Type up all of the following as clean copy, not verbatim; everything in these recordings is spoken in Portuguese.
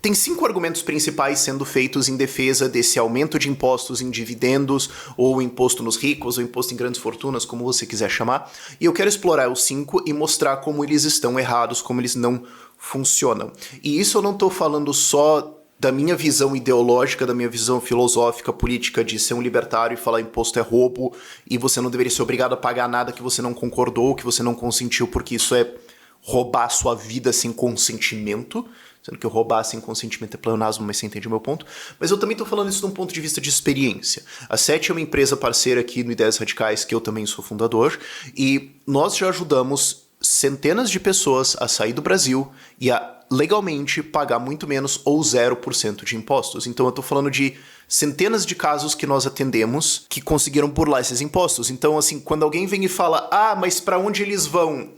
Tem 5 argumentos principais sendo feitos em defesa desse aumento de impostos em dividendos, ou imposto nos ricos, ou imposto em grandes fortunas, como você quiser chamar. E eu quero explorar os 5 e mostrar como eles estão errados, como eles não funcionam. E isso eu não estou falando só da minha visão ideológica, da minha visão filosófica, política, de ser um libertário e falar imposto é roubo, e você não deveria ser obrigado a pagar nada que você não concordou, que você não consentiu, porque isso é roubar a sua vida sem consentimento. Sendo que eu roubar sem consentimento é pleonasmo, mas você entende o meu ponto. Mas eu também estou falando isso de um ponto de vista de experiência. A SET é uma empresa parceira aqui no Ideias Radicais, que eu também sou fundador, e nós já ajudamos centenas de pessoas a sair do Brasil e a legalmente pagar muito menos ou 0% de impostos. Então eu estou falando de centenas de casos que nós atendemos que conseguiram burlar esses impostos. Então, assim, quando alguém vem e fala, mas para onde eles vão?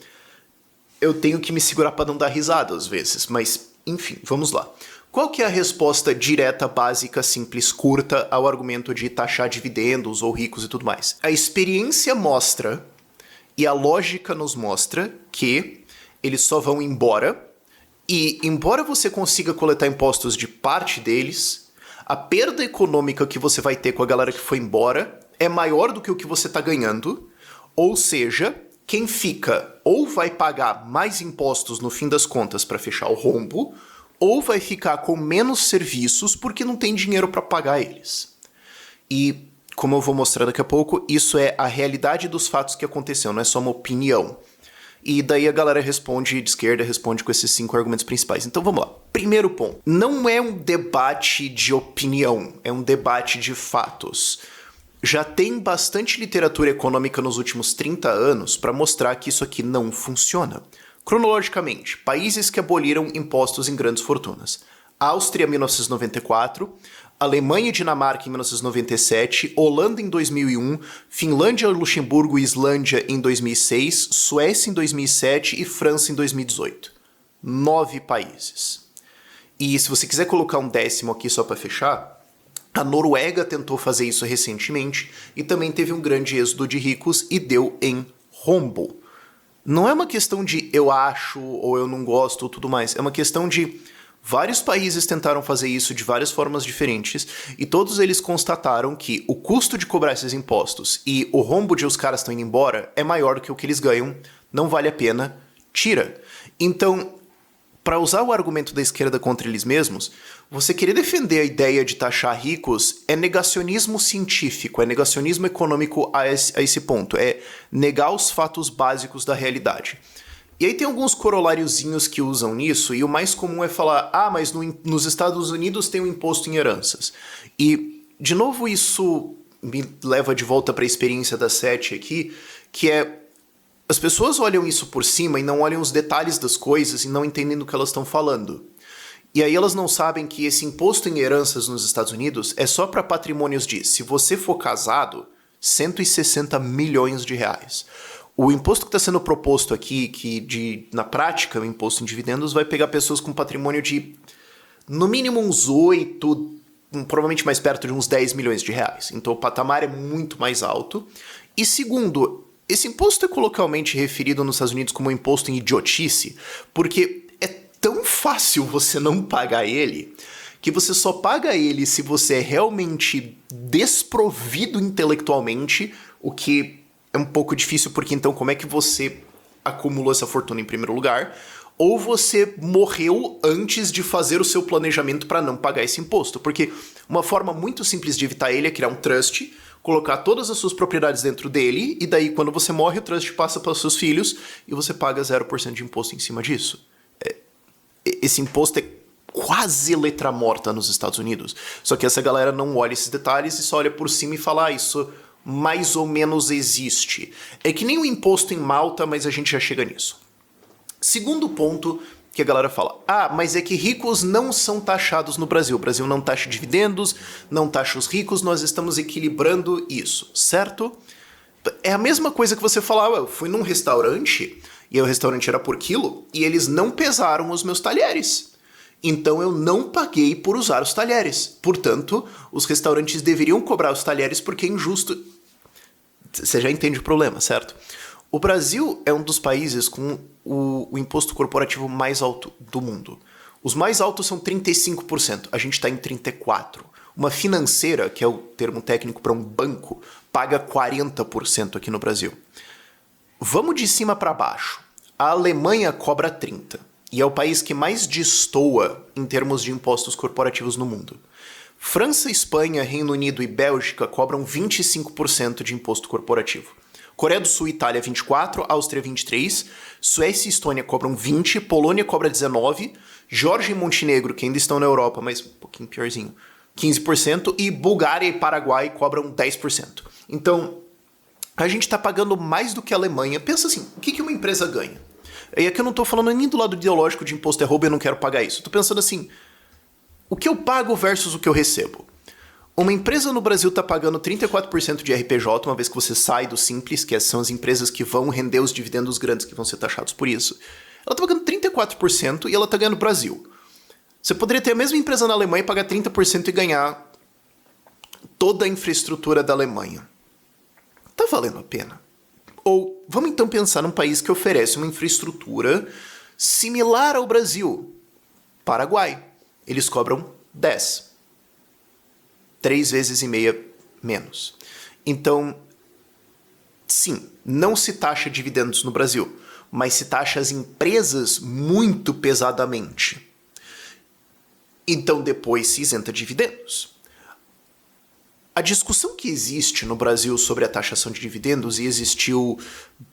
Eu tenho que me segurar para não dar risada às vezes, mas enfim, vamos lá. Qual que é a resposta direta, básica, simples, curta ao argumento de taxar dividendos ou ricos e tudo mais? A experiência mostra, e a lógica nos mostra, que eles só vão embora, e embora você consiga coletar impostos de parte deles, a perda econômica que você vai ter com a galera que foi embora é maior do que o que você está ganhando, ou seja, quem fica ou vai pagar mais impostos no fim das contas para fechar o rombo, ou vai ficar com menos serviços porque não tem dinheiro para pagar eles. E, como eu vou mostrar daqui a pouco, isso é a realidade dos fatos que aconteceu, não é só uma opinião. E daí a galera responde, de esquerda, responde com esses 5 argumentos principais. Então vamos lá. Primeiro ponto. Não é um debate de opinião, é um debate de fatos. Já tem bastante literatura econômica nos últimos 30 anos para mostrar que isso aqui não funciona. Cronologicamente, países que aboliram impostos em grandes fortunas. Áustria, em 1994, Alemanha e Dinamarca, em 1997, Holanda, em 2001, Finlândia, Luxemburgo e Islândia, em 2006, Suécia, em 2007 e França, em 2018. 9 países. E se você quiser colocar um 10º aqui só para fechar, a Noruega tentou fazer isso recentemente e também teve um grande êxodo de ricos e deu em rombo. Não é uma questão de eu acho ou eu não gosto ou tudo mais. É uma questão de vários países tentaram fazer isso de várias formas diferentes e todos eles constataram que o custo de cobrar esses impostos e o rombo de os caras estão indo embora é maior do que o que eles ganham, não vale a pena, tira. Então, para usar o argumento da esquerda contra eles mesmos, você querer defender a ideia de taxar ricos é negacionismo científico, é negacionismo econômico a esse ponto, é negar os fatos básicos da realidade. E aí tem alguns coroláriozinhos que usam nisso, e o mais comum é falar, mas nos Estados Unidos tem um imposto em heranças. E, de novo, isso me leva de volta para a experiência da SET aqui, que é as pessoas olham isso por cima e não olham os detalhes das coisas e não entendem do que elas estão falando. E aí elas não sabem que esse imposto em heranças nos Estados Unidos é só para patrimônios de, se você for casado, 160 milhões de reais. O imposto que está sendo proposto aqui, na prática, o imposto em dividendos, vai pegar pessoas com patrimônio de, no mínimo, uns 8, provavelmente mais perto de uns 10 milhões de reais. Então o patamar é muito mais alto. E segundo, esse imposto é coloquialmente referido nos Estados Unidos como um imposto em idiotice, porque é tão fácil você não pagar ele, que você só paga ele se você é realmente desprovido intelectualmente, o que é um pouco difícil, porque então como é que você acumulou essa fortuna em primeiro lugar? Ou você morreu antes de fazer o seu planejamento para não pagar esse imposto? Porque uma forma muito simples de evitar ele é criar um trust, colocar todas as suas propriedades dentro dele, e daí quando você morre o trust passa para os seus filhos e você paga 0% de imposto em cima disso. Esse imposto é quase letra morta nos Estados Unidos. Só que essa galera não olha esses detalhes e só olha por cima e fala, isso mais ou menos existe. É que nem o imposto em Malta, mas a gente já chega nisso. Segundo ponto que a galera fala, mas é que ricos não são taxados no Brasil. O Brasil não taxa dividendos, não taxa os ricos, nós estamos equilibrando isso, certo? É a mesma coisa que você falar, eu fui num restaurante e o restaurante era por quilo e eles não pesaram os meus talheres. Então eu não paguei por usar os talheres. Portanto, os restaurantes deveriam cobrar os talheres porque é injusto. Você já entende o problema, certo? O Brasil é um dos países com o imposto corporativo mais alto do mundo. Os mais altos são 35%, a gente está em 34%. Uma financeira, que é o termo técnico para um banco, paga 40% aqui no Brasil. Vamos de cima para baixo. A Alemanha cobra 30%, e é o país que mais destoa em termos de impostos corporativos no mundo. França, Espanha, Reino Unido e Bélgica cobram 25% de imposto corporativo. Coreia do Sul e Itália 24%, Áustria 23%, Suécia e Estônia cobram 20%, Polônia cobra 19%, Geórgia e Montenegro, que ainda estão na Europa, mas um pouquinho piorzinho, 15%, e Bulgária e Paraguai cobram 10%. Então, a gente está pagando mais do que a Alemanha. Pensa assim, o que uma empresa ganha? E aqui eu não estou falando nem do lado ideológico de imposto é roubo, eu não quero pagar isso. Estou pensando assim, o que eu pago versus o que eu recebo. Uma empresa no Brasil está pagando 34% de RPJ, uma vez que você sai do Simples, que são as empresas que vão render os dividendos grandes, que vão ser taxados por isso. Ela está pagando 34% e ela está ganhando no Brasil. Você poderia ter a mesma empresa na Alemanha e pagar 30% e ganhar toda a infraestrutura da Alemanha. Tá valendo a pena? Ou vamos então pensar num país que oferece uma infraestrutura similar ao Brasil. Paraguai. Eles cobram 10%. 3,5 vezes menos. Então, sim, não se taxa dividendos no Brasil, mas se taxa as empresas muito pesadamente. Então depois se isenta dividendos. A discussão que existe no Brasil sobre a taxação de dividendos, e existiu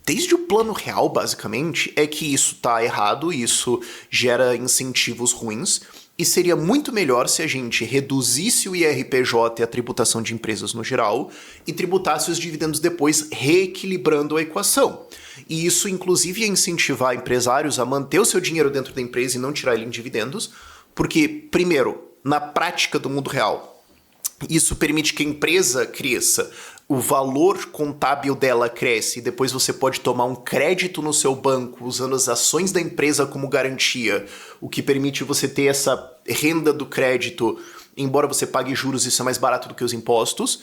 desde o Plano Real, basicamente, é que isso está errado, isso gera incentivos ruins, e seria muito melhor se a gente reduzisse o IRPJ e a tributação de empresas no geral e tributasse os dividendos depois, reequilibrando a equação. E isso, inclusive, ia incentivar empresários a manter o seu dinheiro dentro da empresa e não tirar ele em dividendos, porque, primeiro, na prática do mundo real, isso permite que a empresa cresça, o valor contábil dela cresce, e depois você pode tomar um crédito no seu banco usando as ações da empresa como garantia, o que permite você ter essa renda do crédito, embora você pague juros, isso é mais barato do que os impostos.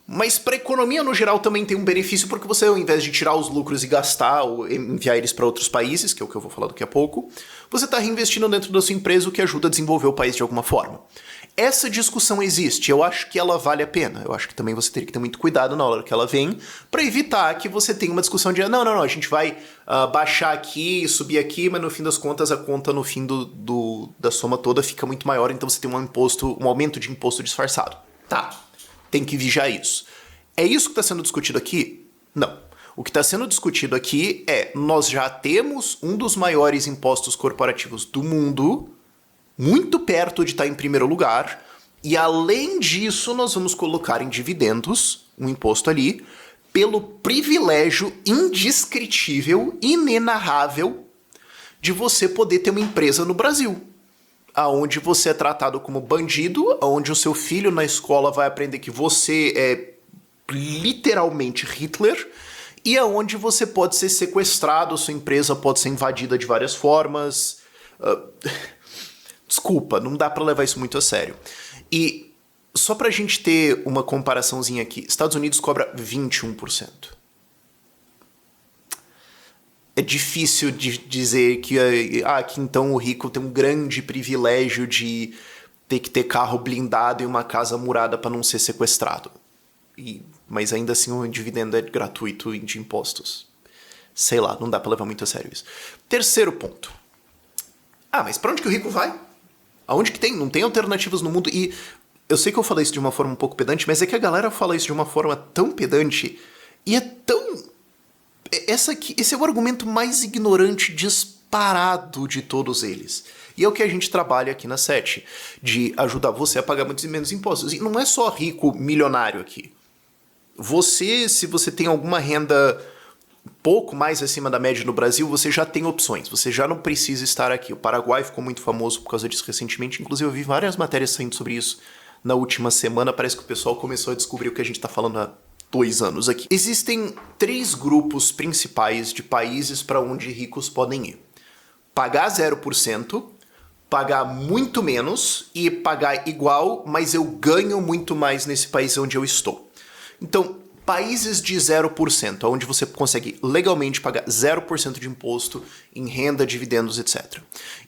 Mas para a economia no geral também tem um benefício, porque você, ao invés de tirar os lucros e gastar ou enviar eles para outros países, que é o que eu vou falar daqui a pouco, você está reinvestindo dentro da sua empresa, o que ajuda a desenvolver o país de alguma forma. Essa discussão existe, eu acho que ela vale a pena. Eu acho que também você teria que ter muito cuidado na hora que ela vem, para evitar que você tenha uma discussão de não, a gente vai baixar aqui e subir aqui, mas no fim das contas a conta no fim da soma toda fica muito maior, então você tem um aumento de imposto disfarçado. Tá. Tem que vigiar isso. É isso que está sendo discutido aqui? Não. O que está sendo discutido aqui é, nós já temos um dos maiores impostos corporativos do mundo, muito perto de estar em primeiro lugar, e além disso nós vamos colocar em dividendos, um imposto ali, pelo privilégio indescritível, inenarrável, de você poder ter uma empresa no Brasil. Aonde você é tratado como bandido, aonde o seu filho na escola vai aprender que você é literalmente Hitler, e aonde você pode ser sequestrado, sua empresa pode ser invadida de várias formas. Desculpa, não dá pra levar isso muito a sério. E só pra gente ter uma comparaçãozinha aqui, Estados Unidos cobra 21%. É difícil de dizer que então o rico tem um grande privilégio de ter que ter carro blindado e uma casa murada para não ser sequestrado. Mas ainda assim o dividendo é gratuito de impostos. Sei lá, não dá para levar muito a sério isso. Terceiro ponto. Mas para onde que o rico vai? Aonde que tem? Não tem alternativas no mundo. E eu sei que eu falei isso de uma forma um pouco pedante, mas é que a galera fala isso de uma forma tão pedante e é tão... Esse é o argumento mais ignorante disparado de todos eles. E é o que a gente trabalha aqui na SET, de ajudar você a pagar muitos e menos impostos. E não é só rico milionário aqui. Se você tem alguma renda pouco mais acima da média no Brasil, você já tem opções. Você já não precisa estar aqui. O Paraguai ficou muito famoso por causa disso recentemente. Inclusive eu vi várias matérias saindo sobre isso na última semana. Parece que o pessoal começou a descobrir o que a gente está falando há 2 anos aqui. Existem 3 grupos principais de países para onde ricos podem ir. Pagar 0%, pagar muito menos e pagar igual, mas eu ganho muito mais nesse país onde eu estou. Então, países de 0%, onde você consegue legalmente pagar 0% de imposto em renda, dividendos, etc.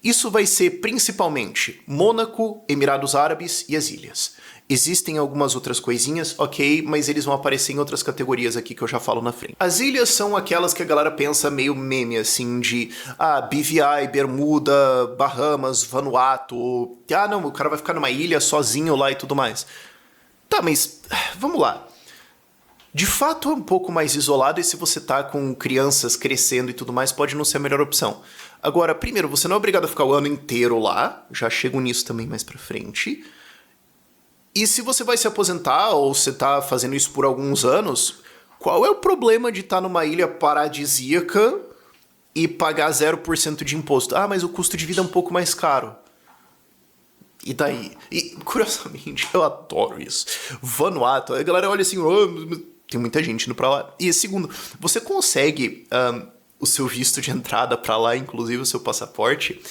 Isso vai ser principalmente Mônaco, Emirados Árabes e as ilhas. Existem algumas outras coisinhas, ok, mas eles vão aparecer em outras categorias aqui que eu já falo na frente. As ilhas são aquelas que a galera pensa meio meme, assim, de BVI, Bermuda, Bahamas, Vanuatu, não, o cara vai ficar numa ilha sozinho lá e tudo mais. Tá, mas vamos lá. De fato é um pouco mais isolado e se você tá com crianças crescendo e tudo mais, pode não ser a melhor opção. Agora, primeiro, você não é obrigado a ficar o ano inteiro lá, já chego nisso também mais pra frente. E se você vai se aposentar ou você tá fazendo isso por alguns anos, qual é o problema de estar numa ilha paradisíaca e pagar 0% de imposto? Mas o custo de vida é um pouco mais caro. E daí? E, curiosamente, eu adoro isso. Vanuatu, a galera olha assim, tem muita gente indo pra lá. E segundo, você consegue o seu visto de entrada pra lá, inclusive o seu passaporte,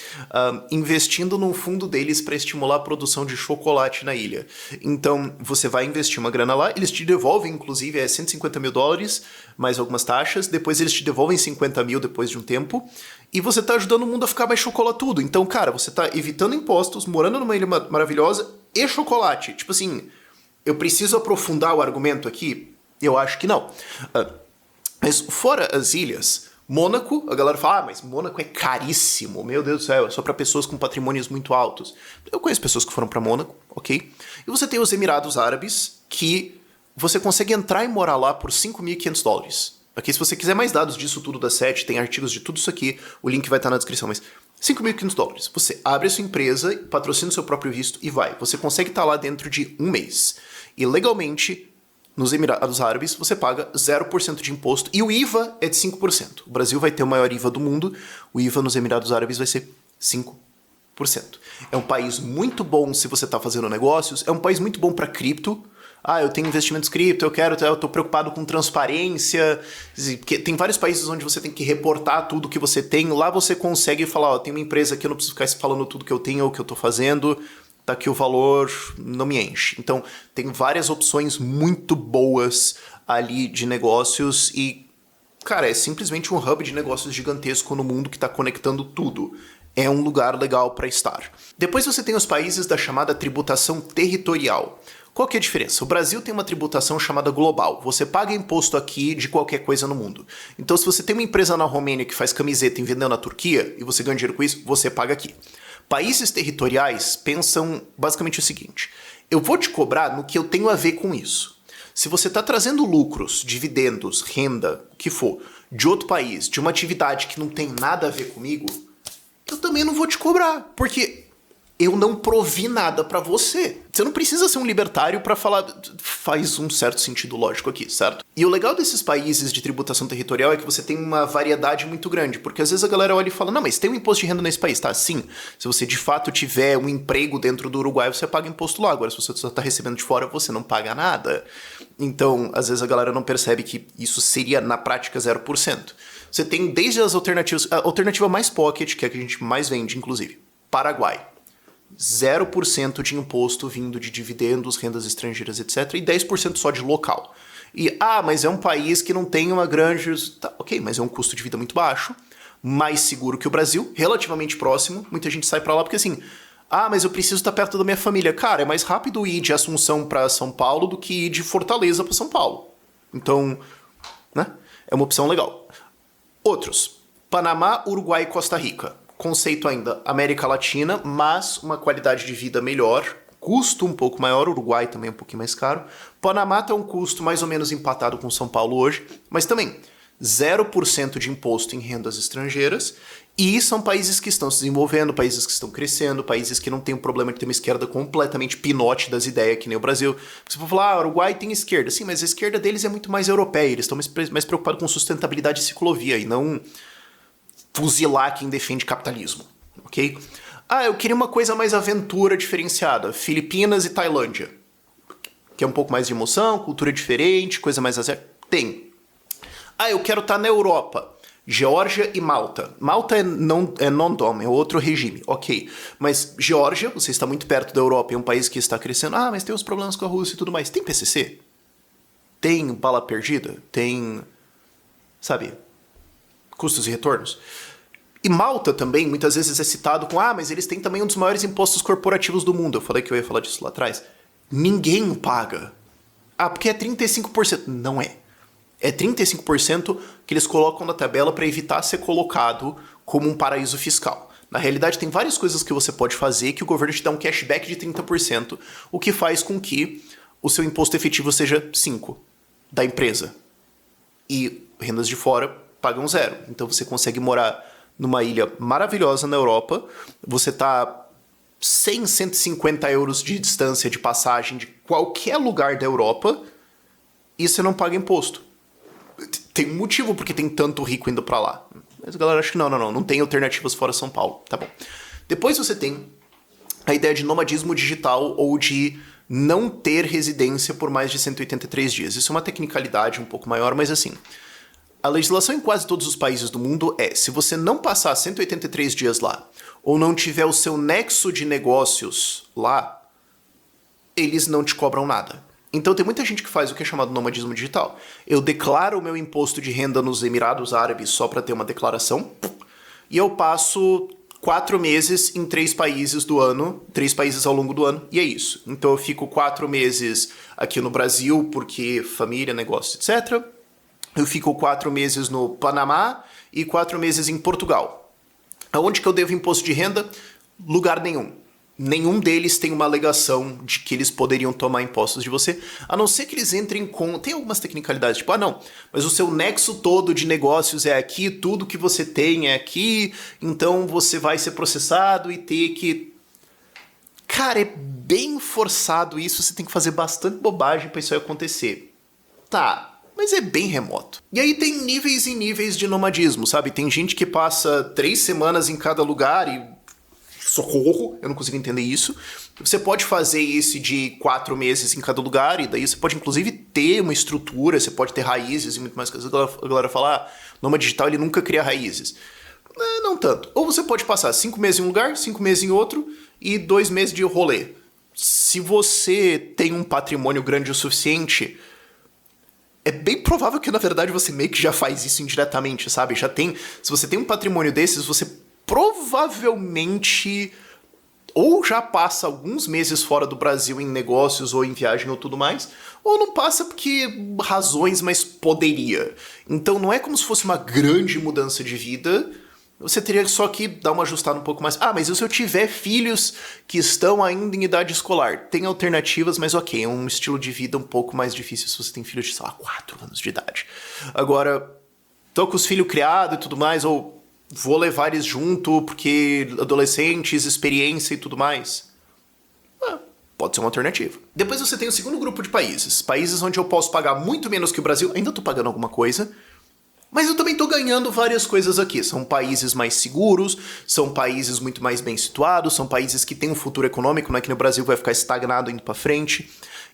investindo num fundo deles para estimular a produção de chocolate na ilha. Então, você vai investir uma grana lá, eles te devolvem, inclusive, $150 mil, mais algumas taxas, depois eles te devolvem 50 mil depois de um tempo, e você tá ajudando o mundo a ficar mais chocolatudo. Então, cara, você tá evitando impostos, morando numa ilha maravilhosa e chocolate. Tipo assim, eu preciso aprofundar o argumento aqui? Eu acho que não. Mas fora as ilhas, Mônaco, a galera fala, mas Mônaco é caríssimo, meu Deus do céu, é só para pessoas com patrimônios muito altos. Eu conheço pessoas que foram para Mônaco, ok? E você tem os Emirados Árabes, que você consegue entrar e morar lá por $5.500. Ok? Se você quiser mais dados disso tudo da SET, tem artigos de tudo isso aqui, o link vai estar na descrição, mas $5.500. Você abre a sua empresa, patrocina o seu próprio visto e vai. Você consegue estar lá dentro de um mês. E legalmente, nos Emirados Árabes, você paga 0% de imposto e o IVA é de 5%. O Brasil vai ter o maior IVA do mundo, o IVA nos Emirados Árabes vai ser 5%. É um país muito bom se você está fazendo negócios, é um país muito bom para cripto. Eu tenho investimentos cripto, eu tô preocupado com transparência. Tem vários países onde você tem que reportar tudo que você tem. Lá você consegue falar, tem uma empresa aqui, eu não preciso ficar falando tudo que eu tenho ou que eu tô fazendo. Tá aqui o valor, não me enche. Então, tem várias opções muito boas ali de negócios e, cara, é simplesmente um hub de negócios gigantesco no mundo que está conectando tudo. É um lugar legal para estar. Depois você tem os países da chamada tributação territorial. Qual que é a diferença? O Brasil tem uma tributação chamada global. Você paga imposto aqui de qualquer coisa no mundo. Então, se você tem uma empresa na Romênia que faz camiseta e vendeu na Turquia e você ganha dinheiro com isso, você paga aqui. Países territoriais pensam basicamente o seguinte: eu vou te cobrar no que eu tenho a ver com isso. Se você está trazendo lucros, dividendos, renda, o que for, de outro país, de uma atividade que não tem nada a ver comigo, eu também não vou te cobrar, porque eu não provi nada pra você. Você não precisa ser um libertário pra falar, faz um certo sentido lógico aqui, certo? E o legal desses países de tributação territorial é que você tem uma variedade muito grande, porque às vezes a galera olha e fala, não, mas tem um imposto de renda nesse país, tá? Sim, se você de fato tiver um emprego dentro do Uruguai, você paga imposto lá. Agora, se você só tá recebendo de fora, você não paga nada. Então, às vezes a galera não percebe que isso seria, na prática, 0%. Você tem desde as alternativas, a alternativa mais pocket, que é a que a gente mais vende, inclusive, Paraguai. 0% de imposto vindo de dividendos, rendas estrangeiras, etc. E 10% só de local. E, mas é um país que não tem uma grande... Tá, ok, mas é um custo de vida muito baixo, mais seguro que o Brasil, relativamente próximo. Muita gente sai pra lá porque assim... mas eu preciso estar perto da minha família. Cara, é mais rápido ir de Assunção pra São Paulo do que ir de Fortaleza pra São Paulo. Então, né? É uma opção legal. Outros. Panamá, Uruguai e Costa Rica. Conceito ainda América Latina, mas uma qualidade de vida melhor, custo um pouco maior, Uruguai também é um pouquinho mais caro. Panamá tem um custo mais ou menos empatado com São Paulo hoje, mas também 0% de imposto em rendas estrangeiras, e são países que estão se desenvolvendo, países que estão crescendo, países que não têm o problema de ter uma esquerda completamente pinote das ideias, que nem o Brasil. Você for falar, Uruguai tem esquerda, sim, mas a esquerda deles é muito mais europeia, eles estão mais preocupados com sustentabilidade e ciclovia, e não fuzilar quem defende capitalismo, ok? Eu queria uma coisa mais aventura diferenciada, Filipinas e Tailândia, que é um pouco mais de emoção, cultura diferente, coisa mais tem. Eu quero estar na Europa, Geórgia e Malta. Malta é non-dom, é outro regime, ok. Mas Geórgia, você está muito perto da Europa, é um país que está crescendo, mas tem os problemas com a Rússia e tudo mais. Tem PCC? Tem bala perdida? Tem, sabe, custos e retornos? E Malta também, muitas vezes é citado com, mas eles têm também um dos maiores impostos corporativos do mundo. Eu falei que eu ia falar disso lá atrás. Ninguém paga. Porque é 35%. Não é. É 35% que eles colocam na tabela para evitar ser colocado como um paraíso fiscal. Na realidade, tem várias coisas que você pode fazer que o governo te dá um cashback de 30%, o que faz com que o seu imposto efetivo seja 5% da empresa. E rendas de fora pagam 0%. Então você consegue morar numa ilha maravilhosa na Europa, você tá 100, 150 euros de distância de passagem de qualquer lugar da Europa e você não paga imposto. Tem um motivo porque tem tanto rico indo pra lá. Mas a galera acha que não tem alternativas fora São Paulo. Tá bom. Depois você tem a ideia de nomadismo digital ou de não ter residência por mais de 183 dias. Isso é uma tecnicalidade um pouco maior, mas assim, a legislação em quase todos os países do mundo é, se você não passar 183 dias lá, ou não tiver o seu nexo de negócios lá, eles não te cobram nada. Então tem muita gente que faz o que é chamado nomadismo digital. Eu declaro o meu imposto de renda nos Emirados Árabes só para ter uma declaração, e eu passo 4 meses em 3 países do ano, 3 países ao longo do ano, e é isso. Então eu fico 4 meses aqui no Brasil, porque família, negócio, etc. Eu fico 4 meses no Panamá e 4 meses em Portugal. Aonde que eu devo imposto de renda? Lugar nenhum. Nenhum deles tem uma alegação de que eles poderiam tomar impostos de você, a não ser que eles entrem com... Tem algumas tecnicalidades, tipo, não, mas o seu nexo todo de negócios é aqui, tudo que você tem é aqui, então você vai ser processado e ter que... Cara, é bem forçado isso, você tem que fazer bastante bobagem pra isso aí acontecer. Tá, mas é bem remoto. E aí tem níveis e níveis de nomadismo, sabe? Tem gente que passa 3 semanas em cada lugar e... Socorro, eu não consigo entender isso. Você pode fazer esse de 4 meses em cada lugar, e daí você pode inclusive ter uma estrutura, você pode ter raízes e muito mais coisas. A galera fala, nômade digital ele nunca cria raízes. Não tanto. Ou você pode passar 5 meses em um lugar, 5 meses em outro, e 2 meses de rolê. Se você tem um patrimônio grande o suficiente, é bem provável que na verdade você meio que já faz isso indiretamente, sabe? Se você tem um patrimônio desses, você provavelmente ou já passa alguns meses fora do Brasil em negócios ou em viagem ou tudo mais, ou não passa porque razões, mas poderia. Então não é como se fosse uma grande mudança de vida, você teria só que dar uma ajustada um pouco mais. Mas e se eu tiver filhos que estão ainda em idade escolar? Tem alternativas, mas ok, é um estilo de vida um pouco mais difícil se você tem filhos de, 4 anos de idade. Agora, tô com os filhos criados e tudo mais, ou vou levar eles junto porque adolescentes, experiência e tudo mais. Pode ser uma alternativa. Depois você tem o segundo grupo de países. Países onde eu posso pagar muito menos que o Brasil. Ainda tô pagando alguma coisa. Mas eu também tô ganhando várias coisas aqui. São países mais seguros, são países muito mais bem situados, são países que têm um futuro econômico, não é que no Brasil vai ficar estagnado indo pra frente.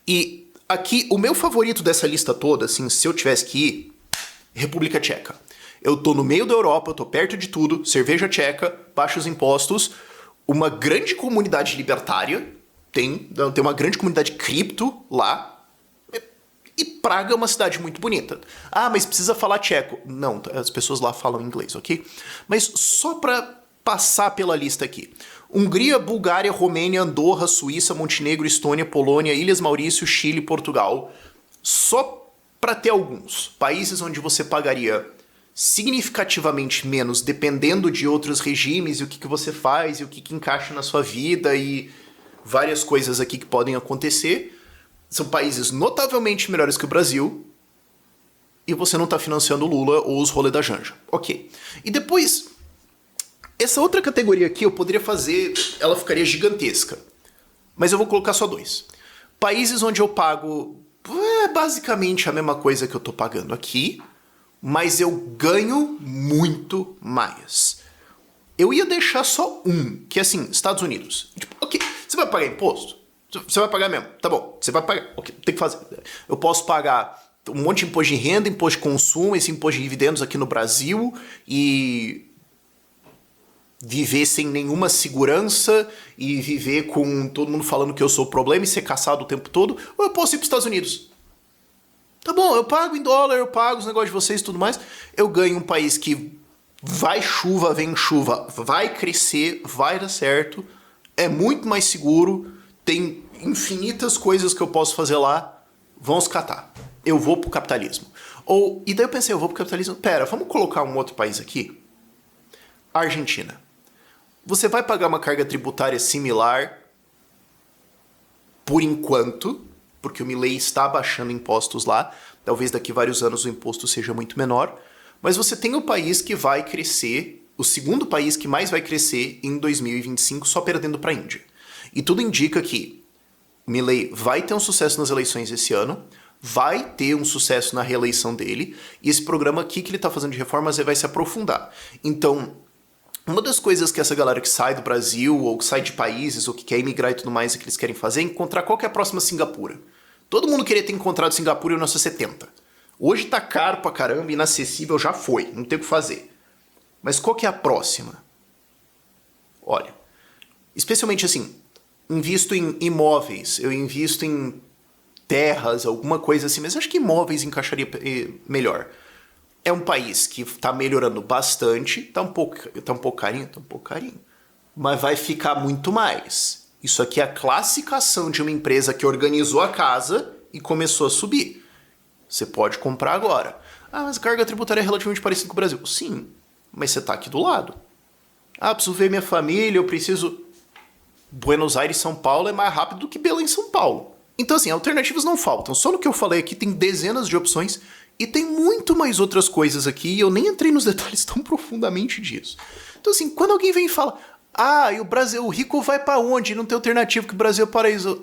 E aqui, o meu favorito dessa lista toda, assim, se eu tivesse que ir, República Tcheca. Eu tô no meio da Europa, eu tô perto de tudo, cerveja tcheca, baixos impostos, uma grande comunidade libertária, tem uma grande comunidade cripto lá, e Praga é uma cidade muito bonita. Mas precisa falar tcheco. Não, as pessoas lá falam inglês, ok? Mas só pra passar pela lista aqui. Hungria, Bulgária, Romênia, Andorra, Suíça, Montenegro, Estônia, Polônia, Ilhas Maurício, Chile, Portugal. Só pra ter alguns países onde você pagaria significativamente menos, dependendo de outros regimes e o que você faz e o que encaixa na sua vida e várias coisas aqui que podem acontecer. São países notavelmente melhores que o Brasil e você não está financiando o Lula ou os rolê da Janja. Ok. E depois, essa outra categoria aqui eu poderia fazer, ela ficaria gigantesca. Mas eu vou colocar só 2. Países onde eu pago basicamente a mesma coisa que eu estou pagando aqui, mas eu ganho muito mais. Eu ia deixar só um, que é assim, Estados Unidos. Tipo, ok, você vai pagar imposto? Você vai pagar mesmo, tá bom, você vai pagar, ok, tem que fazer. Eu posso pagar um monte de imposto de renda, imposto de consumo, esse imposto de dividendos aqui no Brasil e viver sem nenhuma segurança e viver com todo mundo falando que eu sou o problema e ser caçado o tempo todo, ou eu posso ir para os Estados Unidos. Tá bom, eu pago em dólar, eu pago os negócios de vocês e tudo mais. Eu ganho um país que vai chuva, vem chuva, vai crescer, vai dar certo, é muito mais seguro, tem infinitas coisas que eu posso fazer lá, vamos catar. Eu vou pro capitalismo. E daí eu pensei, eu vou pro capitalismo. Pera, vamos colocar um outro país aqui? Argentina. Você vai pagar uma carga tributária similar por enquanto, porque o Milei está baixando impostos lá. Talvez daqui a vários anos o imposto seja muito menor. Mas você tem o país que vai crescer, o segundo país que mais vai crescer em 2025, só perdendo para a Índia. E tudo indica que Milei vai ter um sucesso nas eleições esse ano, vai ter um sucesso na reeleição dele, e esse programa aqui que ele está fazendo de reformas vai se aprofundar. Então, uma das coisas que essa galera que sai do Brasil, ou que sai de países, ou que quer imigrar e tudo mais, que eles querem fazer é encontrar qual que é a próxima Singapura. Todo mundo queria ter encontrado Singapura em 1970. Hoje tá caro pra caramba, inacessível, já foi, não tem o que fazer. Mas qual que é a próxima? Olha, especialmente assim, invisto em imóveis, eu invisto em terras, alguma coisa assim, mas acho que imóveis encaixaria melhor. É um país que tá melhorando bastante, tá um pouco carinho, mas vai ficar muito mais. Isso aqui é a classificação de uma empresa que organizou a casa e começou a subir. Você pode comprar agora. Ah, mas a carga tributária é relativamente parecida com o Brasil. Sim, mas você tá aqui do lado. Ah, preciso ver minha família, eu preciso... Buenos Aires, São Paulo é mais rápido do que Belém, São Paulo. Então, assim, alternativas não faltam. Só no que eu falei aqui tem dezenas de opções e tem muito mais outras coisas aqui e eu nem entrei nos detalhes tão profundamente disso. Então, assim, quando alguém vem e fala ah, e o Brasil, o rico vai pra onde? Não tem alternativa que o Brasil é paraíso.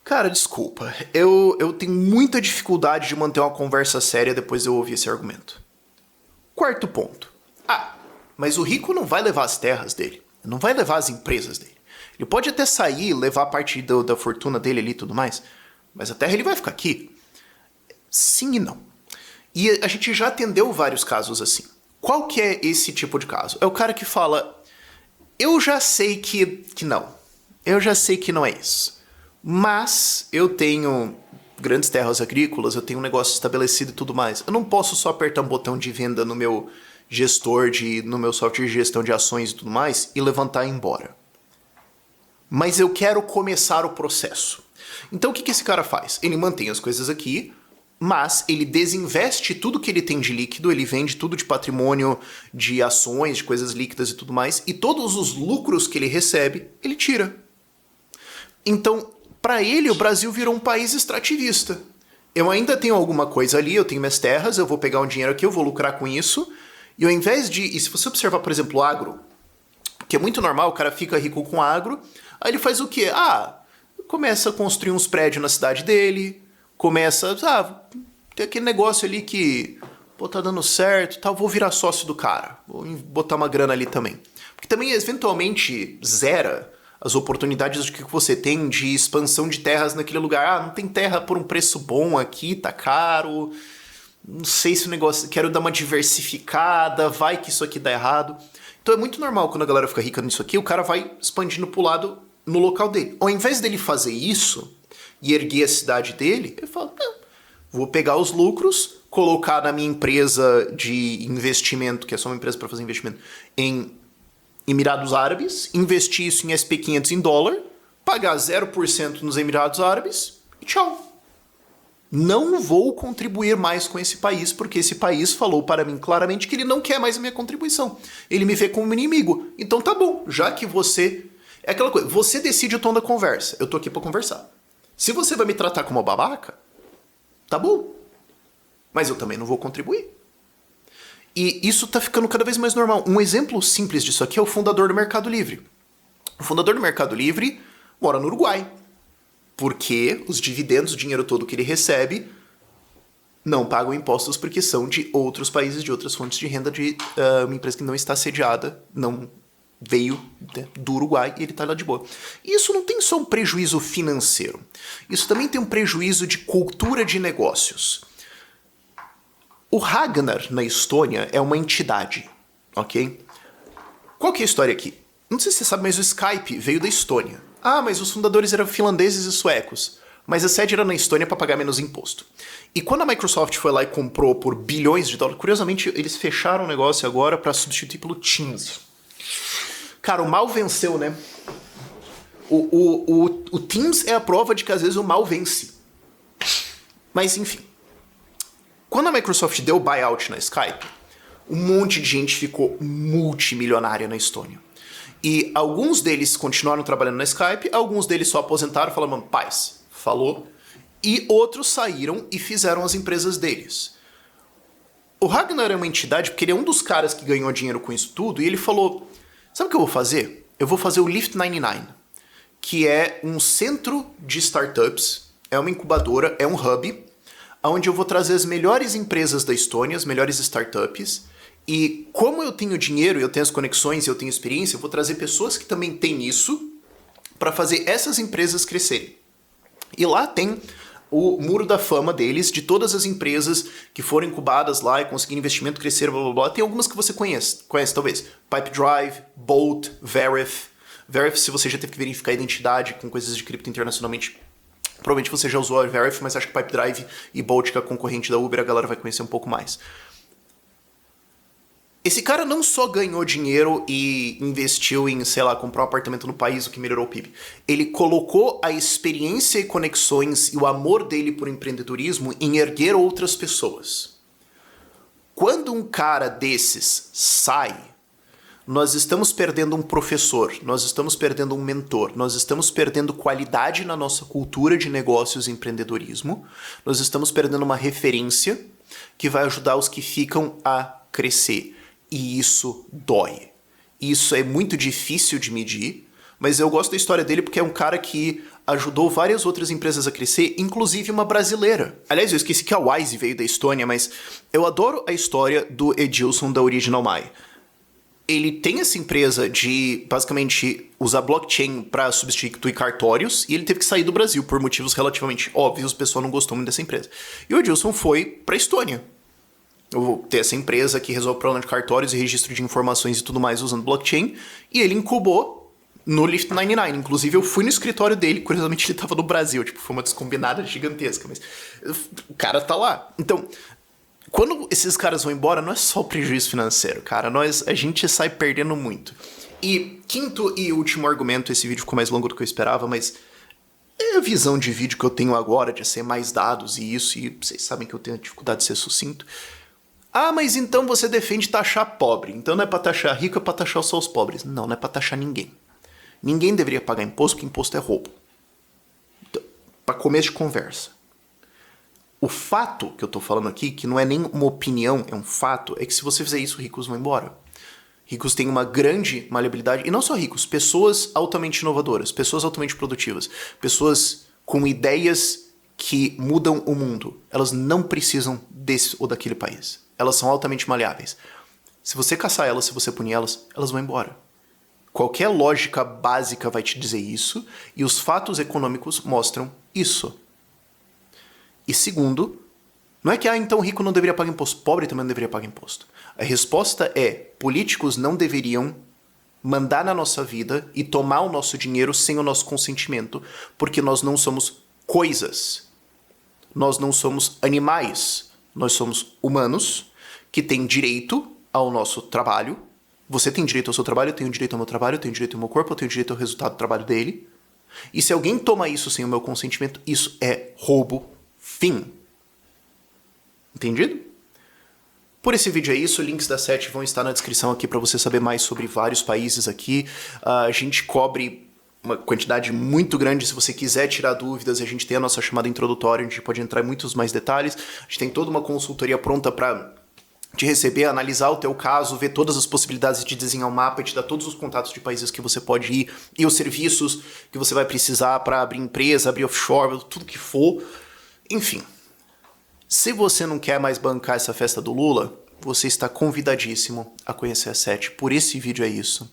Cara, desculpa. Eu tenho muita dificuldade de manter uma conversa séria depois de eu ouvir esse argumento. Quarto ponto. Ah, mas o rico não vai levar as terras dele. Não vai levar as empresas dele. Ele pode até sair, levar parte da fortuna dele ali e tudo mais, mas a terra ele vai ficar aqui. Sim e não. E a gente já atendeu vários casos assim. Qual que é esse tipo de caso? É o cara que fala, eu já sei que não. Eu já sei que não é isso. Mas eu tenho grandes terras agrícolas, eu tenho um negócio estabelecido e tudo mais. Eu não posso só apertar um botão de venda no meu gestor, no meu software de gestão de ações e tudo mais e levantar e ir embora. Mas eu quero começar o processo. Então o que esse cara faz? Ele mantém as coisas aqui, mas ele desinveste tudo que ele tem de líquido, ele vende tudo de patrimônio, de ações, de coisas líquidas e tudo mais, e todos os lucros que ele recebe, ele tira. Então, para ele, o Brasil virou um país extrativista. Eu ainda tenho alguma coisa ali, eu tenho minhas terras, eu vou pegar um dinheiro aqui, eu vou lucrar com isso, e ao invés de... E se você observar, por exemplo, o agro, que é muito normal, o cara fica rico com agro, aí ele faz o quê? Ah, começa a construir uns prédios na cidade dele, começa, tem aquele negócio ali que, pô, tá dando certo, tal, vou virar sócio do cara, vou botar uma grana ali também. Porque também, eventualmente, zera as oportunidades que você tem de expansão de terras naquele lugar. Ah, não tem terra por um preço bom aqui, tá caro, não sei se o negócio, quero dar uma diversificada, vai que isso aqui dá errado. Então é muito normal quando a galera fica rica nisso aqui, o cara vai expandindo pro lado no local dele. Ao invés dele fazer isso e erguer a cidade dele, ele fala, não, vou pegar os lucros, colocar na minha empresa de investimento, que é só uma empresa para fazer investimento, em Emirados Árabes, investir isso em SP500 em dólar, pagar 0% nos Emirados Árabes e tchau. Não vou contribuir mais com esse país, porque esse país falou para mim claramente que ele não quer mais a minha contribuição. Ele me vê como inimigo. Então tá bom, já que você... É aquela coisa, você decide o tom da conversa. Eu tô aqui pra conversar. Se você vai me tratar como babaca, tá bom. Mas eu também não vou contribuir. E isso tá ficando cada vez mais normal. Um exemplo simples disso aqui é o fundador do Mercado Livre. O fundador do Mercado Livre mora no Uruguai. Porque os dividendos, o dinheiro todo que ele recebe, não pagam impostos porque são de outros países, de outras fontes de renda, de uma empresa que não está sediada, não veio do Uruguai e ele está lá de boa. E isso não tem só um prejuízo financeiro. Isso também tem um prejuízo de cultura de negócios. O Ragnar, na Estônia, é uma entidade, ok? Qual que é a história aqui? Não sei se você sabe, mas o Skype veio da Estônia. Ah, mas os fundadores eram finlandeses e suecos. mas a sede era na Estônia para pagar menos imposto. E quando a Microsoft foi lá e comprou por bilhões de dólares, curiosamente eles fecharam o negócio agora para substituir pelo Teams. Cara, o mal venceu, né? O Teams é a prova de que às vezes o mal vence. Mas enfim. Quando a Microsoft deu buyout na Skype, um monte de gente ficou multimilionária na Estônia. E alguns deles continuaram trabalhando na Skype, alguns deles só aposentaram e falaram, paz, falou. E outros saíram e fizeram as empresas deles. O Ragnar é uma entidade porque ele é um dos caras que ganhou dinheiro com isso tudo, e ele falou, sabe o que eu vou fazer? Eu vou fazer o Lift 99, que é um centro de startups, é uma incubadora, é um hub, onde eu vou trazer as melhores empresas da Estônia, as melhores startups, e como eu tenho dinheiro, eu tenho as conexões, eu tenho experiência, eu vou trazer pessoas que também têm isso para fazer essas empresas crescerem. E lá tem o muro da fama deles, de todas as empresas que foram incubadas lá e conseguiram investimento, cresceram, blá blá blá. Tem algumas que você conhece talvez. Pipedrive, Bolt, Verif. Verif, se você já teve que verificar a identidade com coisas de cripto internacionalmente, provavelmente você já usou a Verif, mas acho que Pipedrive e Bolt, que é a concorrente da Uber, a galera vai conhecer um pouco mais. Esse cara não só ganhou dinheiro e investiu em, sei lá, comprar um apartamento no país, o que melhorou o PIB. Ele colocou a experiência e conexões e o amor dele por empreendedorismo em erguer outras pessoas. Quando um cara desses sai, nós estamos perdendo um professor, nós estamos perdendo um mentor, nós estamos perdendo qualidade na nossa cultura de negócios e empreendedorismo, nós estamos perdendo uma referência que vai ajudar os que ficam a crescer. E isso dói. Isso é muito difícil de medir, mas eu gosto da história dele porque é um cara que ajudou várias outras empresas a crescer, inclusive uma brasileira. Aliás, eu esqueci que a Wise veio da Estônia, mas eu adoro a história do Edilson da Original My. Ele tem essa empresa de, basicamente, usar blockchain para substituir cartórios, e ele teve que sair do Brasil por motivos relativamente óbvios, o pessoal não gostou muito dessa empresa. E o Edilson foi para a Estônia. Eu vou ter essa empresa que resolve o problema de cartórios e registro de informações e tudo mais usando blockchain, e ele incubou no Lift 99. Inclusive, eu fui no escritório dele, curiosamente ele estava no Brasil, tipo, foi uma descombinada gigantesca, mas o cara tá lá. Então, quando esses caras vão embora, não é só o prejuízo financeiro, cara, a gente sai perdendo muito. E quinto e último argumento, esse vídeo ficou mais longo do que eu esperava, mas é a visão de vídeo que eu tenho agora, de ser mais dados e isso, e vocês sabem que eu tenho a dificuldade de ser sucinto. Ah, mas então você defende taxar pobre. Então não é pra taxar rico, é pra taxar só os pobres. Não, não é pra taxar ninguém. Ninguém deveria pagar imposto, porque imposto é roubo. Então, pra começo de conversa. O fato que eu tô falando aqui, que não é nem uma opinião, é um fato, é que se você fizer isso, ricos vão embora. Ricos têm uma grande maleabilidade, e não só ricos, pessoas altamente inovadoras, pessoas altamente produtivas, pessoas com ideias que mudam o mundo. Elas não precisam desse ou daquele país. Elas são altamente maleáveis. Se você caçar elas, se você punir elas, elas vão embora. Qualquer lógica básica vai te dizer isso, e os fatos econômicos mostram isso. E segundo, não é que, então rico não deveria pagar imposto, pobre também não deveria pagar imposto. A resposta é, políticos não deveriam mandar na nossa vida e tomar o nosso dinheiro sem o nosso consentimento, porque nós não somos coisas. Nós não somos animais. Nós somos humanos que têm direito ao nosso trabalho. Você tem direito ao seu trabalho, eu tenho direito ao meu trabalho, eu tenho direito ao meu corpo, eu tenho direito ao resultado do trabalho dele. E se alguém toma isso sem o meu consentimento, isso é roubo. Fim. Entendido? Por esse vídeo é isso, links da SET vão estar na descrição aqui para você saber mais sobre vários países aqui. A gente cobre uma quantidade muito grande, se você quiser tirar dúvidas, a gente tem a nossa chamada introdutória, a gente pode entrar em muitos mais detalhes, a gente tem toda uma consultoria pronta para te receber, analisar o teu caso, ver todas as possibilidades de desenhar um mapa, te dar todos os contatos de países que você pode ir e os serviços que você vai precisar para abrir empresa, abrir offshore, tudo que for. Enfim, se você não quer mais bancar essa festa do Lula, você está convidadíssimo a conhecer a SET. Por esse vídeo é isso.